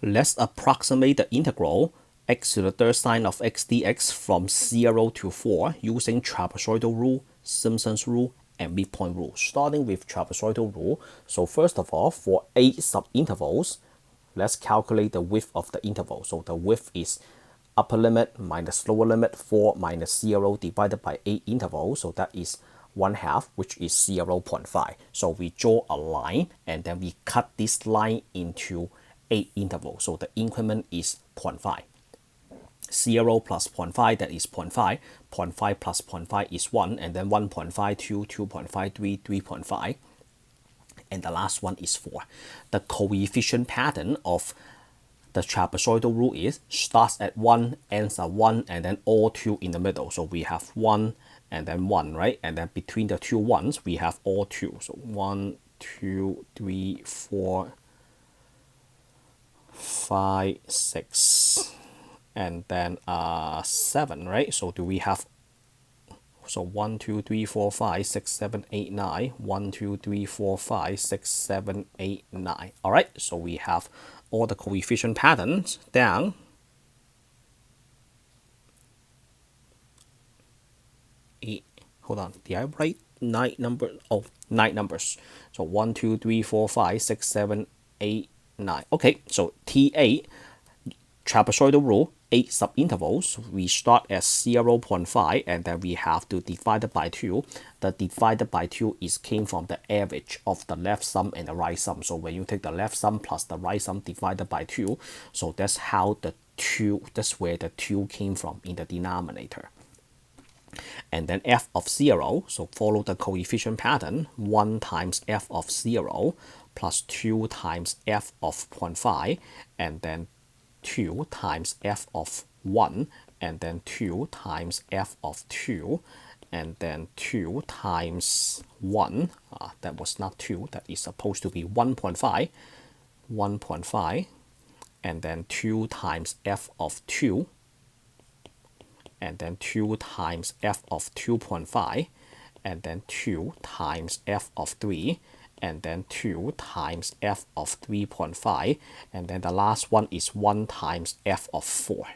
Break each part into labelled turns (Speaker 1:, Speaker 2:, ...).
Speaker 1: Let's approximate the integral x to the third sine of x dx from 0 to 4 using trapezoidal rule, Simpson's rule, and midpoint rule. Starting with trapezoidal rule, so first of all, for 8 subintervals, let's calculate the width of the interval. So the width is upper limit minus lower limit 4 minus 0 divided by 8 intervals. So that is 1/2, which is 0.5. So we draw a line and then we cut this line into 8 intervals. So the increment is 0.5. 0 plus 0.5, that is 0.5. 0.5 plus 0.5 is 1, and then 1.5, 2, 2.5, 3, 3.5. And the last one is 4. The coefficient pattern of the trapezoidal rule is starts at 1, ends at 1, and then all 2 in the middle. So we have 1 and then 1, right? And then between the two ones, we have all 2. So 1, 2, 3, 4, 5, 6, and then 7, right? So do we have, so 1, 2, 3, 4, 5, 6, 7, 8, 9. 1, 2, 3, 4, 5, 6, 7, 8, 9. All right, so we have all the coefficient patterns down. Hold on, did I write 9 numbers? Oh, 9 numbers. So 1, 2, 3, 4, 5, 6, 7, 8, 9. Okay, so T8, trapezoidal rule, 8 subintervals. We start at 0.5 and then we have to divide it by 2. The divided by 2 is came from the average of the left sum and the right sum. So when you take the left sum plus the right sum divided by 2, so that's how the 2, that's where the 2 came from in the denominator. And then f of 0, so follow the coefficient pattern, 1 times f of 0 plus 2 times f of 0.5, and then 2 times f of 1, and then 2 times f of 2, and then 2 times 1, that was not 2, that is supposed to be 1.5, 1.5, and then 2 times f of 2, and then 2 times f of 2.5, and then 2 times f of 3, and then 2 times f of 3.5, and then the last one is 1 times f of 4.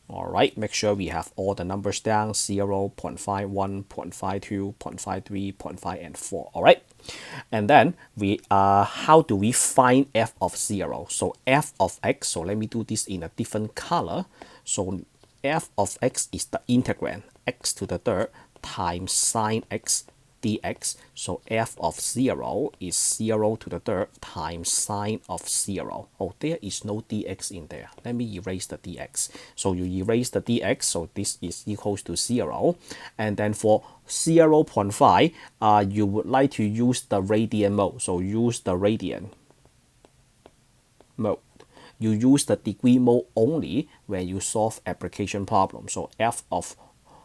Speaker 1: All right, make sure we have all the numbers down, 0, 0.5, 1, 0.52, 0.53, 0.5, and 4. All right, and then we how do we find f of 0? So f of x, so let me do this in a different color. So f of x is the integrand, x to the third times sine x dx. So f of 0 is 0 to the third times sine of 0. Oh, there is no dx in there. Let me erase the dx. So you erase the dx, so this is equals to 0. And then for 0.5, you would like to use the radian mode. So use the radian mode. You use the degree mode only when you solve application problem. So f of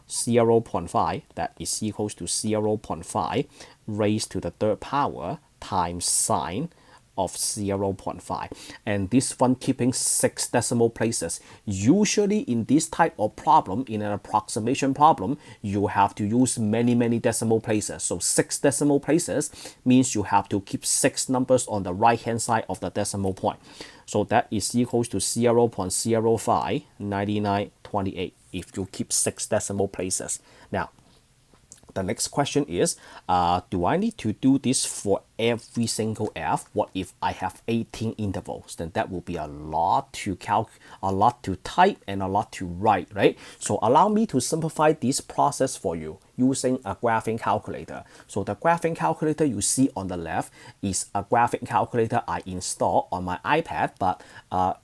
Speaker 1: 0.5, that is equals to 0.5 raised to the third power times sine of 0.5, and this one keeping 6 decimal places. Usually in this type of problem, in an approximation problem, you have to use many decimal places. So 6 decimal places means you have to keep 6 numbers on the right hand side of the decimal point. So that is equals to 0.059928 if you keep 6 decimal places. Now, the next question is, do I need to do this for every single f? What if I have 18 intervals? Then that will be a lot to a lot to type and a lot to write, right? So allow me to simplify this process for you using a graphing calculator. So the graphing calculator you see on the left is a graphing calculator I installed on my iPad, but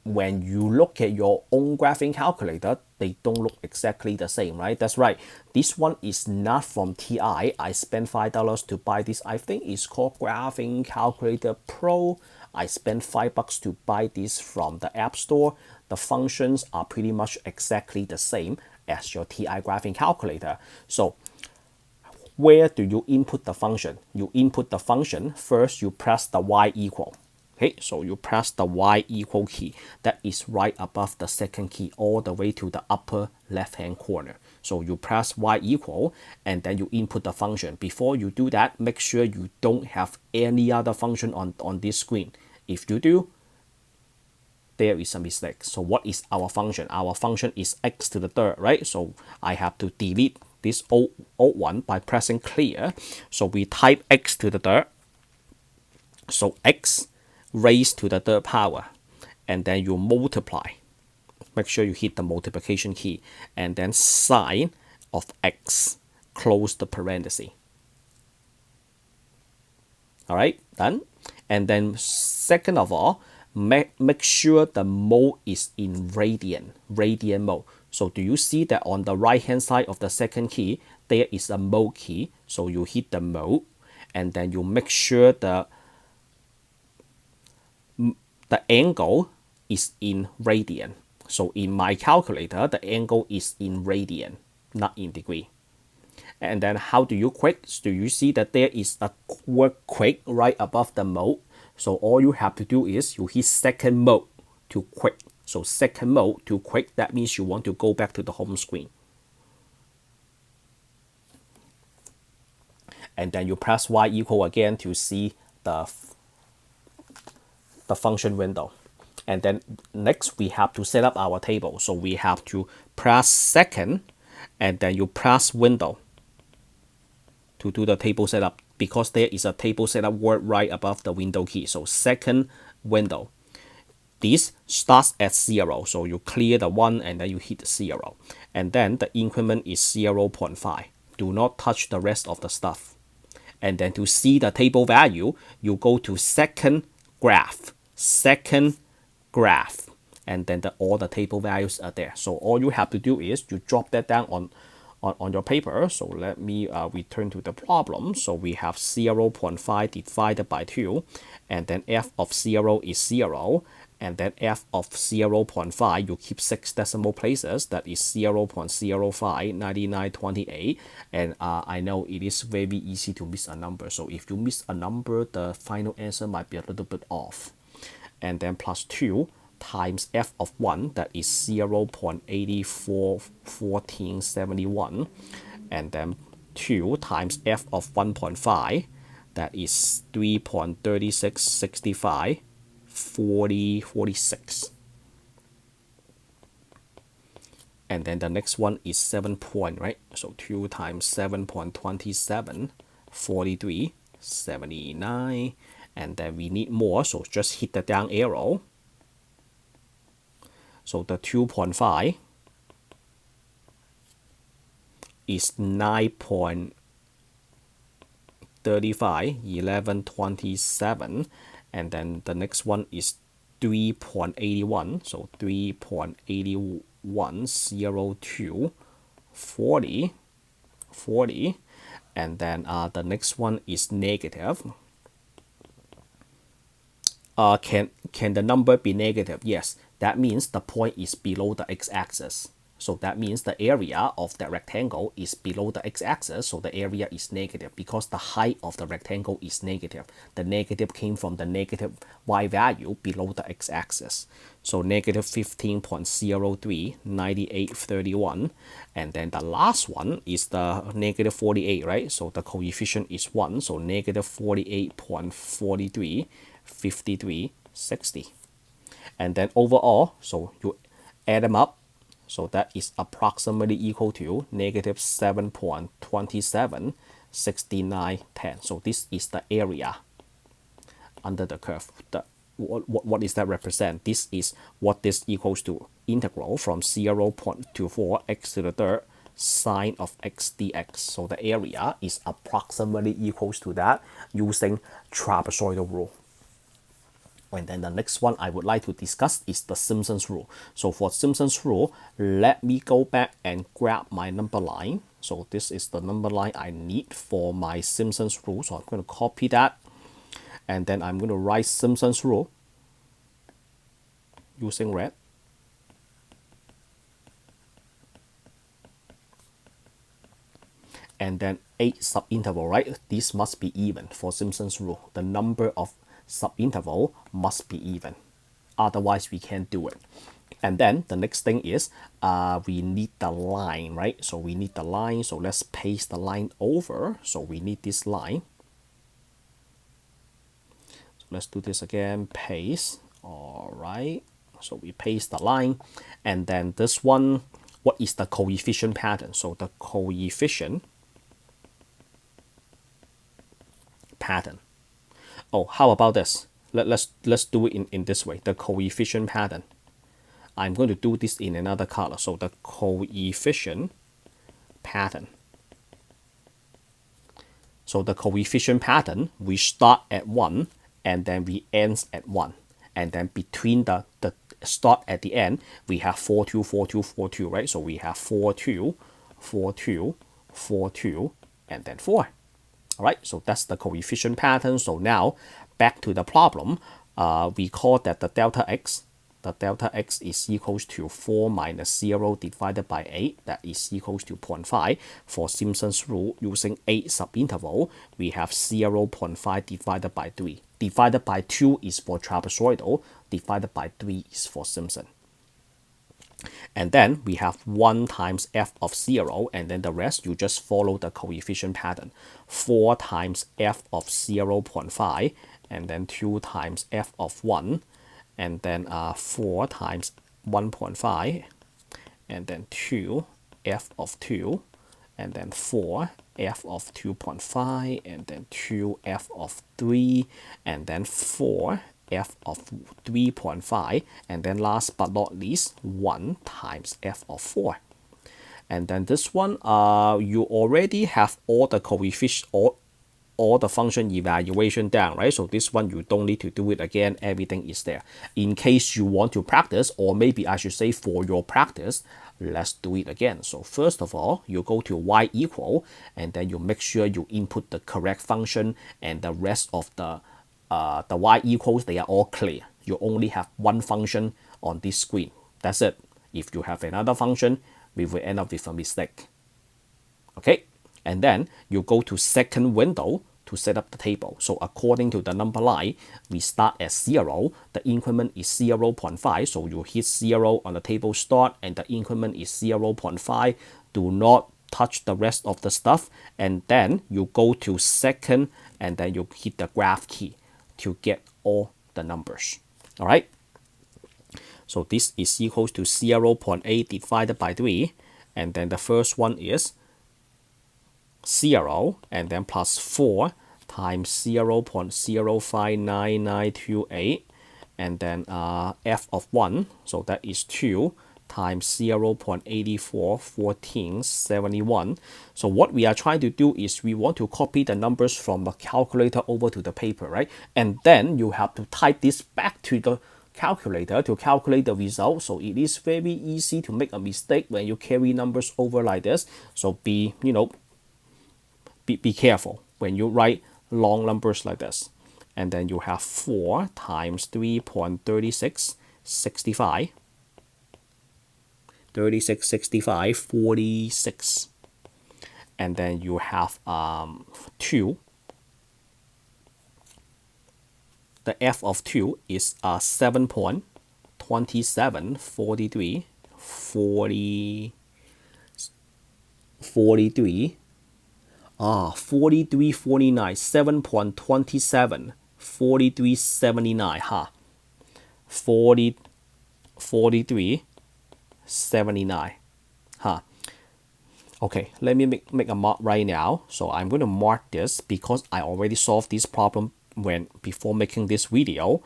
Speaker 1: when you look at your own graphing calculator, they don't look exactly the same, right? That's right. This one is not from TI. I spent $5 to buy this. I think it's called Graphing Calculator Pro. I spent $5 to buy this from the App Store. The functions are pretty much exactly the same as your TI graphing calculator. So where do you input the function? You input the function, first you press the y equal. Okay, so you press the y equal key. That is right above the second key all the way to the upper left hand corner. So you press y equal and then you input the function. Before you do that, make sure you don't have any other function on this screen. If you do, there is a mistake. So what is our function? Our function is x to the third, right? So I have to delete this old one by pressing clear. So we type x to the third. So x raised to the third power. And then you multiply. Make sure you hit the multiplication key. And then sine of x. Close the parenthesis. All right, done. And then second of all, make sure the mode is in radian mode. So do you see that on the right hand side of the second key, there is a mode key. So you hit the mode and then you make sure the angle is in radian. So in my calculator, the angle is in radian, not in degree. And then how do you quit? Do you see that there is a word quit right above the mode? So all you have to do is you hit second mode to quit. So second mode to quit, that means you want to go back to the home screen. And then you press Y equal again to see the function window. And then next we have to set up our table. So we have to press second and then you press window to do the table setup, because there is a table setup word right above the window key. So second window. This starts at 0. So you clear the 1 and then you hit 0. And then the increment is 0.5. Do not touch the rest of the stuff. And then to see the table value, you go to second graph. And then all the table values are there. So all you have to do is you drop that down on your paper. So let me return to the problem. So we have 0.5 divided by 2, and then f of 0 is 0, and then f of 0.5, you keep 6 decimal places, that is 0.059928. And I know it is very easy to miss a number. So if you miss a number, the final answer might be a little bit off. And then plus 2 times f of 1, that is 0.841471, and then 2 times f of 1.5, that is 3.3665 46. And then the next one is 7 point, right? So 2 times 7.27 43 79. And then we need more, so just hit the down arrow. So the 2.5 is 9.35 1127, and then the next one is 3.81, so 3.8102 40, and then the next one is negative. Can the number be negative? Yes, that means the point is below the x-axis. So that means the area of the rectangle is below the x-axis, so the area is negative because the height of the rectangle is negative. The negative came from the negative y value below the x-axis. So negative 15.03, 9831. And then the last one is the negative 48, right? So the coefficient is 1, so negative 48.43, 5360. And then overall, so you add them up, so that is approximately equal to negative 7.27 6910. So this is the area under the curve. What does that represent? This is what this equals to. Integral from 0.24 x to the third sine of x dx. So the area is approximately equals to that using trapezoidal rule. And then the next one I would like to discuss is the Simpson's rule. So for Simpson's rule, let me go back and grab my number line. So this is the number line I need for my Simpson's rule. So I'm going to copy that. And then I'm going to write Simpson's rule using red. And then 8 subinterval, right? This must be even for Simpson's rule. The number of subinterval must be even. Otherwise, we can't do it. And then the next thing is we need the line, right? So we need the line. So let's paste the line over. So we need this line. So let's do this again. Paste. All right. So we paste the line, and then this one, what is the coefficient pattern? So the coefficient pattern. Oh, how about this? Let's do it in this way. The coefficient pattern. I'm going to do this in another color. So the coefficient pattern. So the coefficient pattern, we start at 1 and then we end at 1. And then between the start at the end, we have 4, 2, 4, 2, 4, 2, right? So we have 4, 2, 4, 2, 4, 2, and then 4. All right, so that's the coefficient pattern. So now back to the problem. We call that the delta x. The delta x is equals to 4 minus 0 divided by 8. That is equals to 0.5. For Simpson's rule, using 8 subinterval, we have 0.5 divided by 3. Divided by 2 is for trapezoidal. Divided by 3 is for Simpson. And then we have 1 times f of 0, and then the rest you just follow the coefficient pattern. 4 times f of 0.5, and then 2 times f of 1, and then 4 times 1.5, and then 2 f of 2, and then 4 f of 2.5, and then 2 f of 3, and then 4 f of 3.5, and then last but not least 1 times f of 4. And then this one, you already have all the coefficient, all the function evaluation down, right? So this one you don't need to do it again, everything is there. In case you want to practice, or maybe I should say for your practice, let's do it again. So first of all, you go to y equal, and then you make sure you input the correct function, and the rest of the y equals, they are all clear. You only have one function on this screen. That's it. If you have another function, we will end up with a mistake. Okay, and then you go to second window to set up the table. So according to the number line, we start at 0. The increment is 0.5. So you hit 0 on the table start, and the increment is 0.5. Do not touch the rest of the stuff. And then you go to second, and then you hit the graph key to get all the numbers. All right. So this is equals to 0.8 divided by 3. And then the first one is 0, and then plus 4 times 0.059928, and then f of 1, so that is 2 times 0.841471. So what we are trying to do is we want to copy the numbers from the calculator over to the paper, right? And then you have to type this back to the calculator to calculate the result. So it is very easy to make a mistake when you carry numbers over like this. So be careful when you write long numbers like this. And then you have 4 times 3.3665, 46. And then you have 2. The f of 2 is 7.2743, 43, 4349, 7.27, 4379, huh? 4379, huh? Okay, let me make a mark right now. So I'm going to mark this because I already solved this problem before making this video.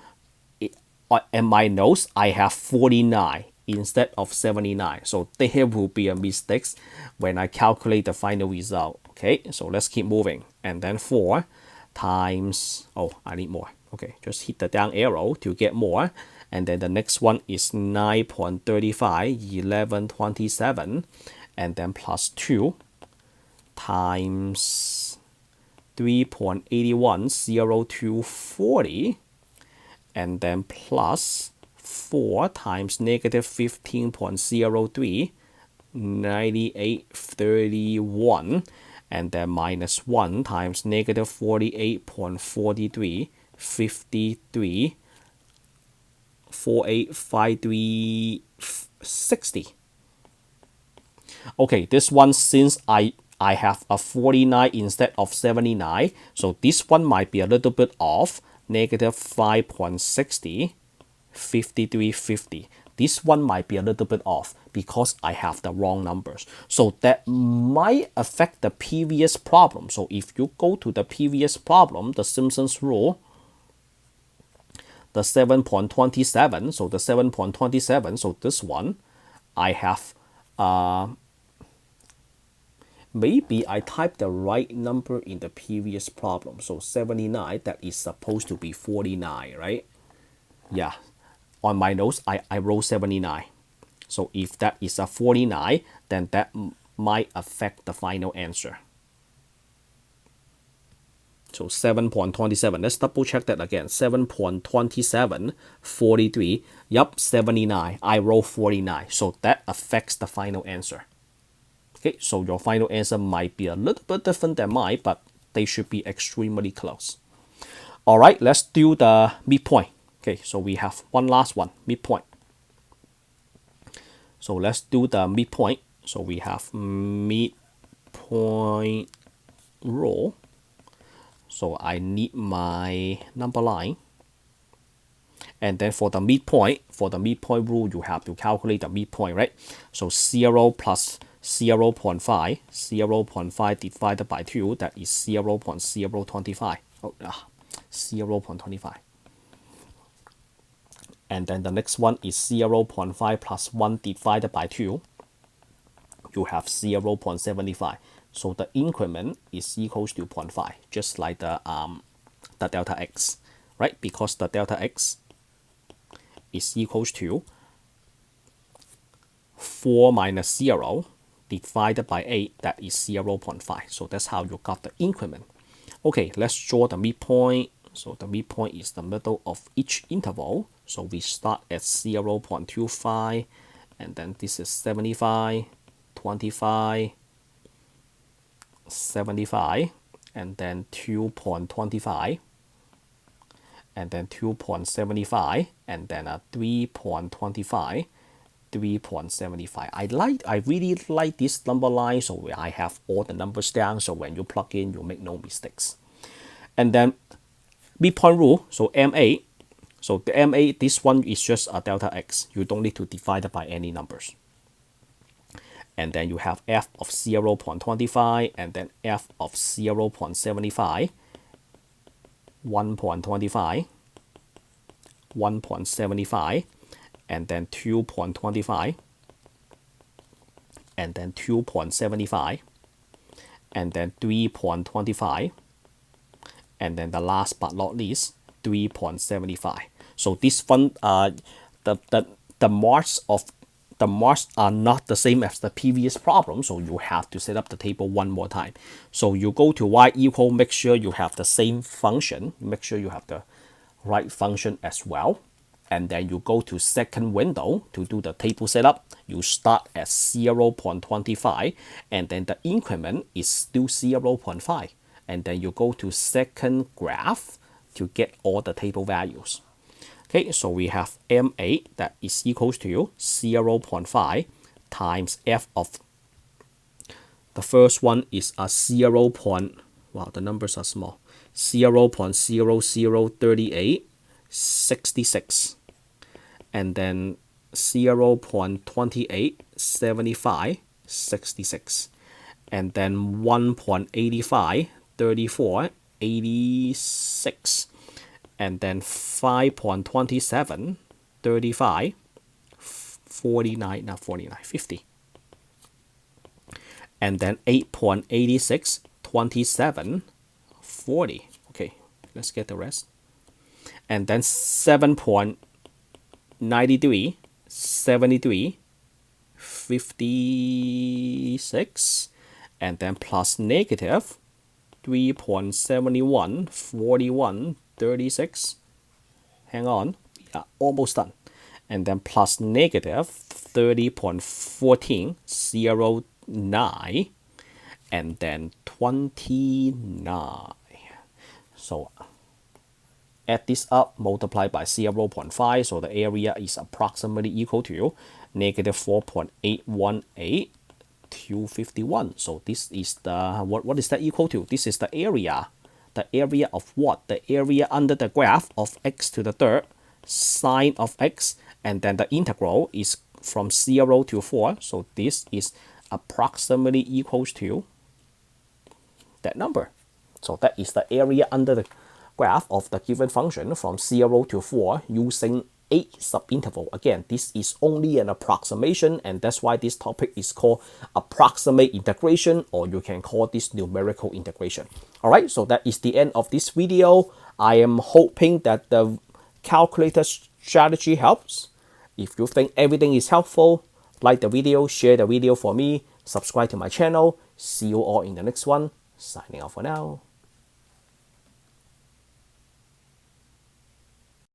Speaker 1: In my notes, I have 49 instead of 79. So there will be a mistake when I calculate the final result. Okay, so let's keep moving. And then 4 times, oh, I need more. Okay, just hit the down arrow to get more. And then the next one is 9.35, 1127. And then plus 2 times 3.81, 0240. And then plus 4 times negative 15.03, 9831. And then minus 1 times negative 48.43, 53, 485360. Okay, this one, since I have a 49 instead of 79, so this one might be a little bit off. Negative 5.60, 53, 50. This one might be a little bit off because I have the wrong numbers. So that might affect the previous problem. So if you go to the previous problem, the Simpson's rule, the 7.27, so the 7.27, so this one, I have, maybe I typed the right number in the previous problem. So 79, that is supposed to be 49, right? Yeah, on my notes, I wrote 79. So if that is a 49, then that might affect the final answer. So 7.27, let's double check that again. 7.27, 43, yup, 79. I wrote 49, so that affects the final answer. Okay, so your final answer might be a little bit different than mine, but they should be extremely close. All right, let's do the midpoint. Okay, so we have one last one, midpoint. So let's do the midpoint. So we have midpoint rule. So I need my number line. And then for the midpoint rule, you have to calculate the midpoint, right? So 0 plus 0.5, 0.5 divided by 2, that is 0.025. 0.25. And then the next one is 0.5 plus 1 divided by 2. You have 0.75. So the increment is equals to 0.5, just like the delta x, right? Because the delta x is equals to 4 minus 0 divided by 8, that is 0.5. So that's how you got the increment. Okay, let's draw the midpoint. So the midpoint is the middle of each interval. So we start at 0.25, and then this is 75, 25, 75, and then 2.25, and then 2.75, and then a 3.25, 3.75. I really like this number line, so I have all the numbers down, so when you plug in, you make no mistakes. And then midpoint rule, so MA. So the MA, this one is just a delta x. You don't need to divide it by any numbers. And then you have f of 0.25, and then f of 0.75, 1.25, 1.75, and then 2.25, and then 2.75, and then 3.25, and then the last but not least, 3.75. So this one, the marks are not the same as the previous problem, so you have to set up the table one more time. So you go to y equal, make sure you have the same function, make sure you have the right function as well. And then you go to second window to do the table setup. You start at 0.25, and then the increment is still 0.5. And then you go to second graph to get all the table values. Okay, so we have M8 that is equals to 0.5 times f of, the first one is a 0. Wow, the numbers are small. 0.003866, and then 0.287566, and then 1.853486, and then 5.2735, 50, and then 8.8627, 40. Okay, let's get the rest. And then 7.93, 73, 56, and then plus negative 3.71, 41, 36. Hang on, yeah, almost done. And then plus negative 30.14, 09, and then 29. So add this up, multiply by 0.5, so the area is approximately equal to negative 4.818, 251. So this is the, what is that equal to? This is the area. The area of what? The area under the graph of x to the third, sine of x, and then the integral is from 0 to 4. So this is approximately equals to that number. So that is the area under the graph of the given function from 0 to 4 using a subinterval. Again, this is only an approximation, and that's why this topic is called approximate integration, or you can call this numerical integration. All right, so that is the end of this video. I am hoping that the calculator strategy helps. If you think everything is helpful, like the video, share the video for me, subscribe to my channel. See you all in the next one. Signing off for now.